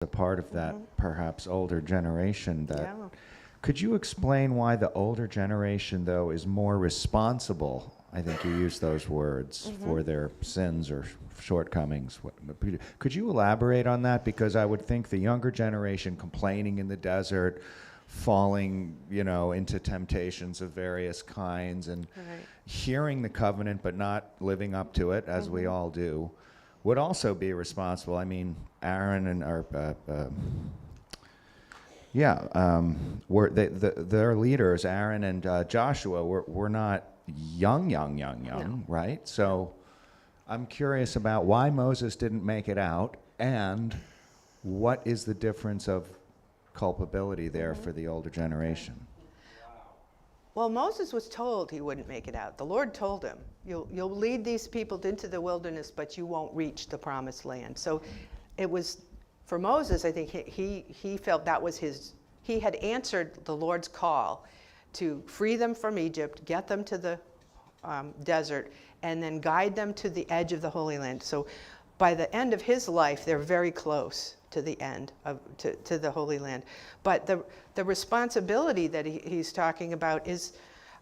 a part of that perhaps older generation that Yeah. could you explain why the older generation though is more responsible, I think you used those words, for their sins or shortcomings? Could you elaborate on that? Because I would think the younger generation complaining in the desert, falling, into temptations of various kinds, and Right. hearing the covenant but not living up to it, as we all do, would also be responsible. I mean, Aaron and their leaders, Aaron and Joshua, were not young, No. right? So I'm curious about why Moses didn't make it out, and what is the difference of culpability there for the older generation? Well, Moses was told he wouldn't make it out. The Lord told him, you'll lead these people into the wilderness, but you won't reach the promised land. So it was, for Moses, I think he felt that was he had answered the Lord's call to free them from Egypt, get them to the desert, and then guide them to the edge of the Holy Land. So by the end of his life, they're very close to the end to the Holy Land. But the responsibility that he's talking about is,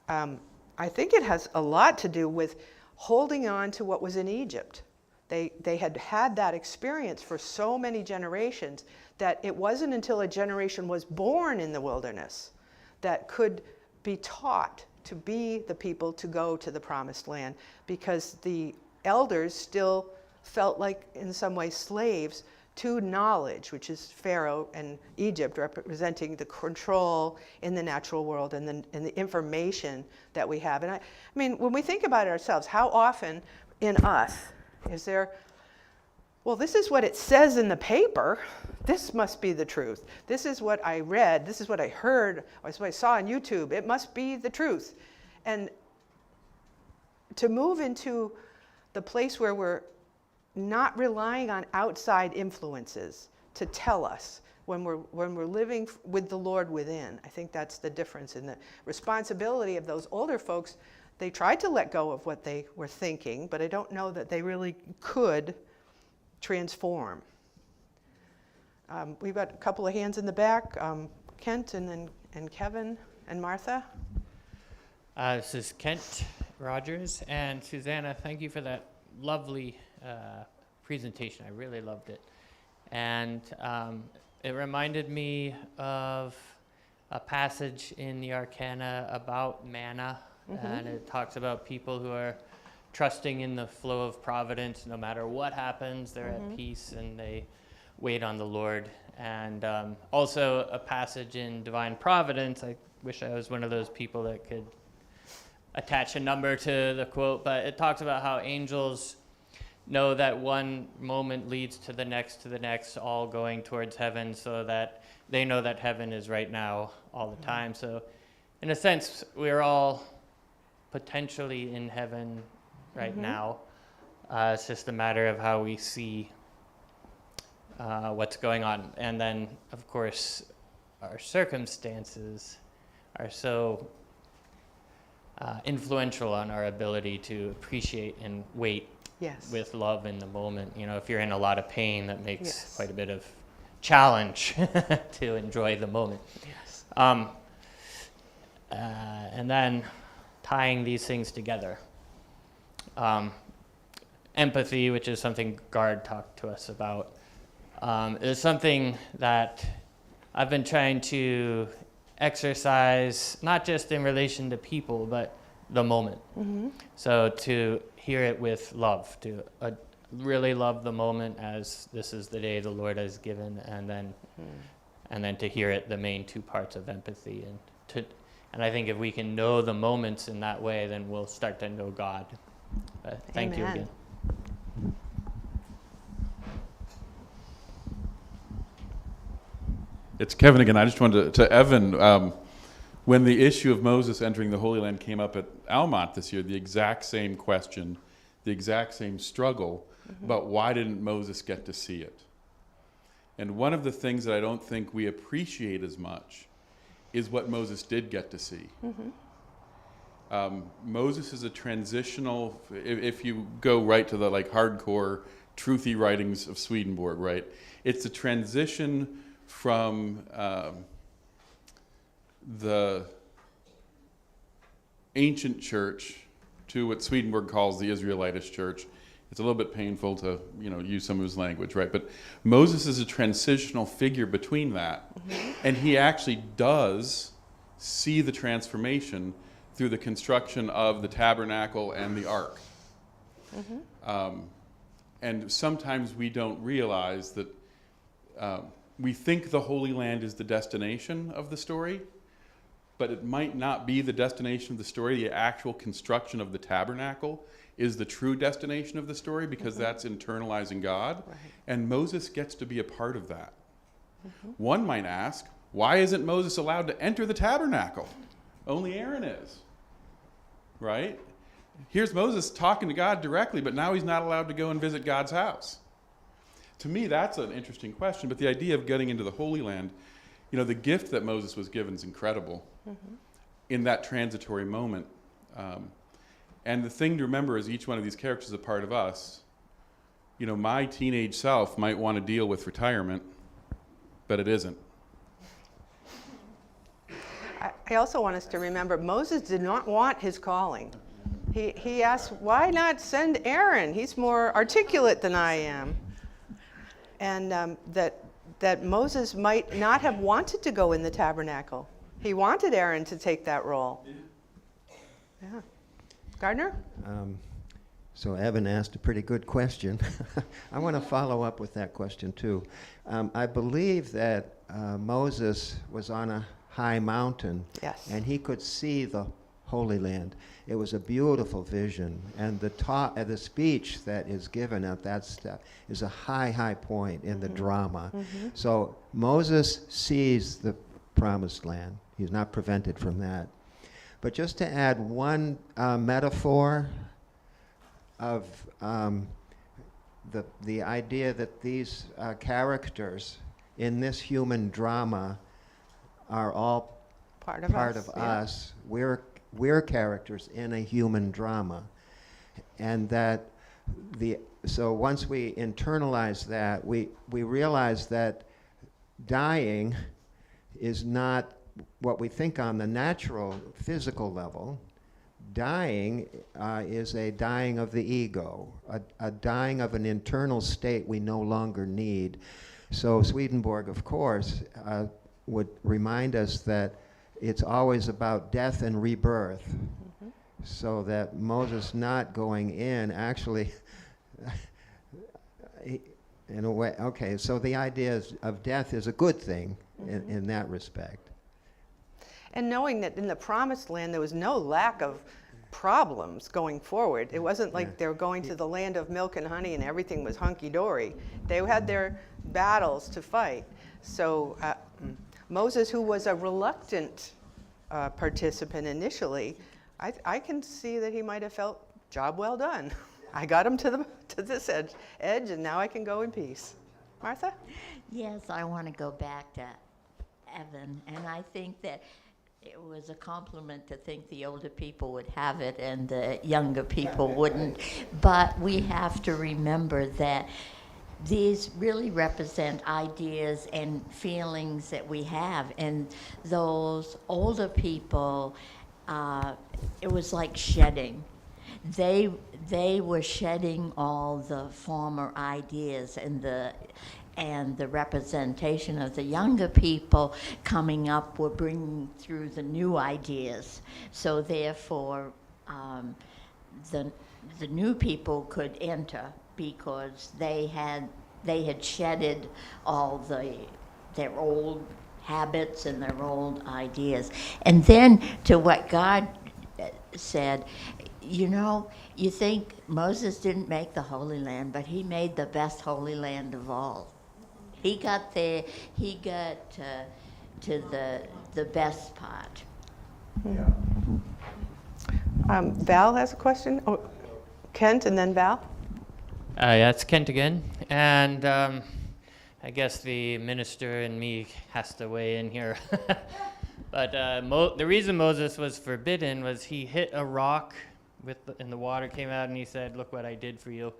I think it has a lot to do with holding on to what was in Egypt. They had that experience for so many generations that it wasn't until a generation was born in the wilderness that could be taught to be the people to go to the promised land, because the elders still felt like in some way slaves to knowledge, which is Pharaoh and Egypt representing the control in the natural world and the information that we have. And I mean, when we think about it ourselves, how often in us is there, well, this is what it says in the paper, this must be the truth. This is what I read, this is what I heard, or this is what I saw on YouTube, it must be the truth. And to move into the place where we're not relying on outside influences to tell us when we're living with the Lord within. I think that's the difference in the responsibility of those older folks. They tried to let go of what they were thinking, but I don't know that they really could transform. We've got a couple of hands in the back, Kent and Kevin and Martha. This is Kent Rogers, and Susannah, thank you for that lovely presentation. I really loved it. And it reminded me of a passage in the Arcana about manna, and it talks about people who are trusting in the flow of providence. No matter what happens, they're at peace and they wait on the Lord. And also a passage in Divine Providence. I wish I was one of those people that could attach a number to the quote, but it talks about how angels know that one moment leads to the next, all going towards heaven, so that they know that heaven is right now all the time. So in a sense, we're all potentially in heaven right now. It's just a matter of how we see what's going on. And then, of course, our circumstances are so influential on our ability to appreciate and wait with love in the moment. If you're in a lot of pain, that makes quite a bit of challenge to enjoy the moment. Yes. And then tying these things together. Empathy, which is something Gard talked to us about, is something that I've been trying to exercise, not just in relation to people, but the moment. So to hear it with love, to really love the moment as this is the day the Lord has given, and then to hear it, the main two parts of empathy. And I think if we can know the moments in that way, then we'll start to know God. Thank you again. It's Kevin again. I just wanted to Evan, when the issue of Moses entering the Holy Land came up at Almont this year, the exact same question, the exact same struggle about why didn't Moses get to see it? And one of the things that I don't think we appreciate as much is what Moses did get to see. Moses is a transitional, if you go right to the hardcore truthy writings of Swedenborg, right? It's the transition from the ancient church to what Swedenborg calls the Israelitish church. It's a little bit painful to, use some of his language, right? But Moses is a transitional figure between that. And he actually does see the transformation through the construction of the tabernacle and the ark. And sometimes we don't realize that we think the Holy Land is the destination of the story, but it might not be the destination of the story. The actual construction of the tabernacle is the true destination of the story, because that's internalizing God. Right. And Moses gets to be a part of that. One might ask, why isn't Moses allowed to enter the tabernacle? Only Aaron is, right? Here's Moses talking to God directly, but now he's not allowed to go and visit God's house. To me, that's an interesting question, but the idea of getting into the Holy Land, the gift that Moses was given is incredible in that transitory moment. And the thing to remember is each one of these characters is a part of us. My teenage self might want to deal with retirement, but it isn't. I also want us to remember Moses did not want his calling. He asked, why not send Aaron? He's more articulate than I am. And that Moses might not have wanted to go in the tabernacle. He wanted Aaron to take that role. Yeah. Gardner? So Evan asked a pretty good question. I want to follow up with that question too. I believe that Moses was on a high mountain, Yes. and he could see the Holy Land. It was a beautiful vision, and the speech that is given at that step is a high point in the drama. So Moses sees the promised land. He's not prevented from that. But just to add one metaphor of the idea that these characters in this human drama are all Part of yeah. us. We're characters in a human drama, and that so once we internalize that, we realize that dying is not what we think on the natural physical level. Dying is a dying of the ego, a dying of an internal state we no longer need. So Swedenborg, of course, would remind us that it's always about death and rebirth. So that Moses not going in actually, in a way, okay, so the idea of death is a good thing in that respect. And knowing that in the promised land there was no lack of problems going forward. It wasn't like they were going to the land of milk and honey and everything was hunky-dory. They had their battles to fight. So Moses, who was a reluctant participant initially, I can see that he might have felt, job well done. I got him to this edge, and now I can go in peace. Martha? Yes, I want to go back to Evan, and I think that it was a compliment to think the older people would have it and the younger people wouldn't. But we have to remember that these really represent ideas and feelings that we have. And those older people, it was like shedding. They were shedding all the former ideas, and the representation of the younger people coming up were bringing through the new ideas. So therefore, the new people could enter because they had shedded all their old habits and their old ideas. And then to what God said, you think Moses didn't make the Holy Land, but he made the best Holy Land of all. He got there, he got to the best part. Val has a question. Oh, Kent and then Val. Yeah, it's Kent again. And I guess the minister in me has to weigh in here. But the reason Moses was forbidden was he hit a rock and the water came out and he said, "Look what I did for you."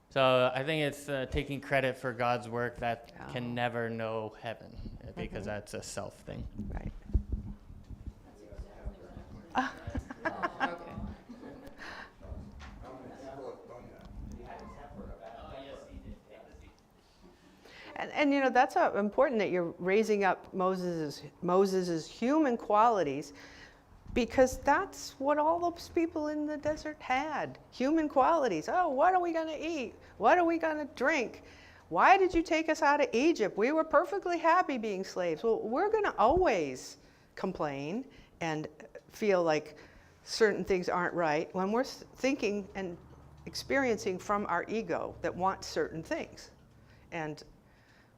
So I think it's taking credit for God's work that Oh. can never know heaven, because that's a self thing. Right. And you know, that's important that you're raising up Moses's human qualities, because that's what all those people in the desert had, human qualities. Oh, what are we going to eat? What are we going to drink? Why did you take us out of Egypt? We were perfectly happy being slaves. Well, we're going to always complain and feel like certain things aren't right when we're thinking and experiencing from our ego that wants certain things. And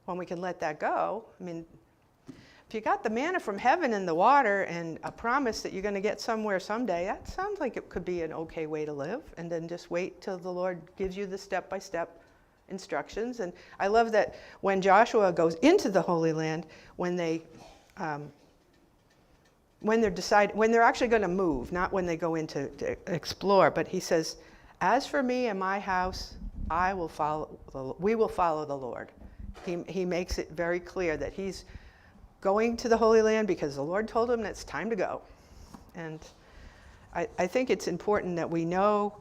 when we can let that go, I mean, if you got the manna from heaven and the water and a promise that you're going to get somewhere someday, that sounds like it could be an okay way to live. And then just wait till the Lord gives you the step-by-step instructions. And I love that when Joshua goes into the Holy Land, when they're actually going to move, not when they go in to explore, but he says, "As for me and my house, we will follow the Lord." He makes it very clear that he's going to the Holy Land because the Lord told him that it's time to go. And I think it's important that we know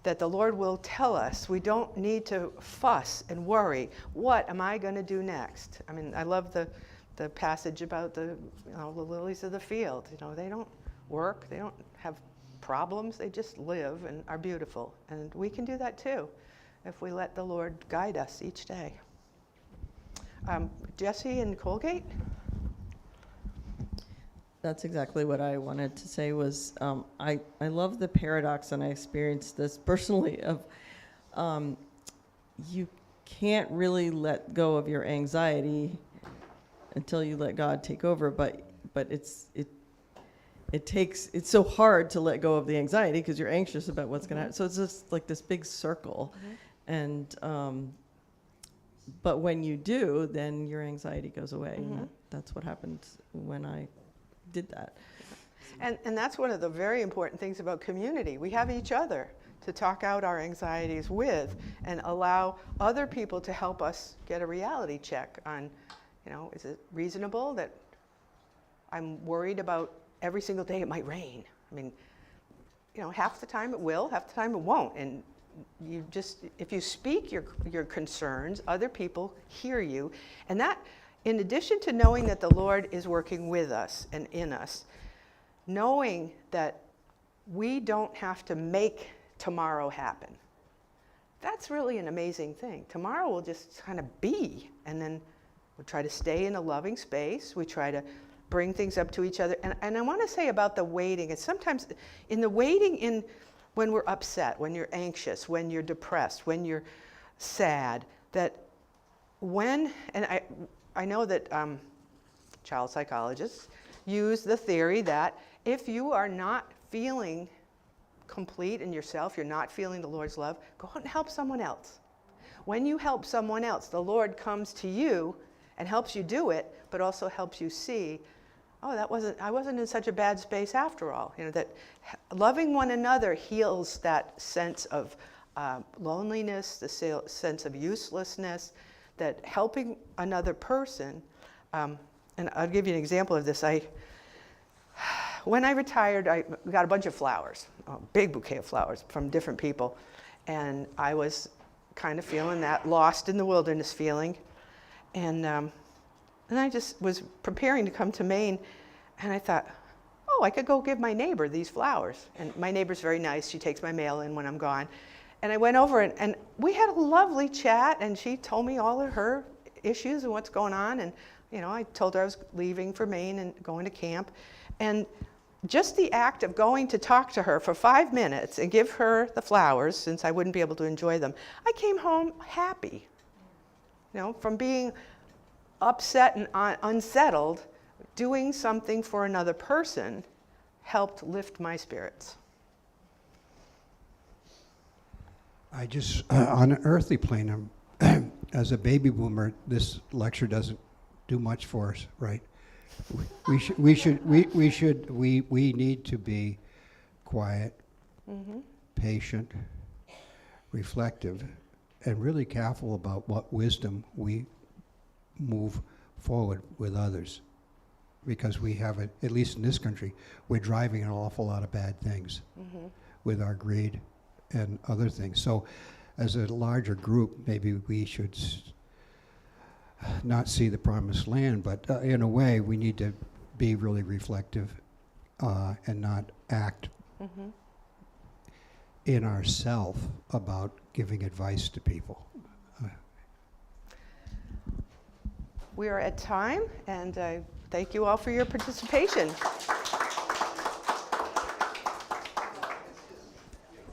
that the Lord will tell us. We don't need to fuss and worry. What am I going to do next? I mean, I love the passage about the lilies of the field. You know, they don't work. They don't have problems. They just live and are beautiful. And we can do that too if we let the Lord guide us each day. Jesse in Colgate? That's exactly what I wanted to say was I love the paradox, and I experienced this personally, of you can't really let go of your anxiety until you let God take over, but it's so hard to let go of the anxiety because you're anxious about what's going to happen. So it's just like this big circle. And but when you do, then your anxiety goes away. And that's what happened when I did that. And that's one of the very important things about community. We have each other to talk out our anxieties with and allow other people to help us get a reality check on, you know, is it reasonable that I'm worried about every single day it might rain? I mean, you know, half the time it will, half the time it won't. And you just, if you speak your concerns, other people hear you. And that, in addition to knowing that the Lord is working with us and in us, knowing that we don't have to make tomorrow happen. That's really an amazing thing. Tomorrow will just kind of be, and then we try to stay in a loving space. We try to bring things up to each other. And I want to say about the waiting, it's sometimes in the waiting when we're upset, when you're anxious, when you're depressed, when you're sad, that when, and I know that child psychologists use the theory that if you are not feeling complete in yourself, you're not feeling the Lord's love, go out and help someone else. When you help someone else, the Lord comes to you and helps you do it, but also helps you see, oh, I wasn't in such a bad space after all. You know, that loving one another heals that sense of loneliness, the sense of uselessness, that helping another person, and I'll give you an example of this. When I retired, I got a bunch of flowers, a big bouquet of flowers from different people, and I was kind of feeling that lost in the wilderness feeling, and I just was preparing to come to Maine, and I thought, oh, I could go give my neighbor these flowers. And my neighbor's very nice. She takes my mail in when I'm gone. And I went over, and we had a lovely chat, and she told me all of her issues and what's going on. And, you know, I told her I was leaving for Maine and going to camp. And just the act of going to talk to her for 5 minutes and give her the flowers, since I wouldn't be able to enjoy them, I came home happy, you know, from being upset and unsettled. Doing something for another person helped lift my spirits. I just, on an earthly plane, as a baby boomer, this lecture doesn't do much for us, right? We need to be quiet, patient, reflective, and really careful about what wisdom we move forward with others. Because we have, at least in this country, we're driving an awful lot of bad things with our greed and other things. So as a larger group, maybe we should not see the promised land, but in a way, we need to be really reflective and not act in ourself about giving advice to people. We are at time, and I thank you all for your participation.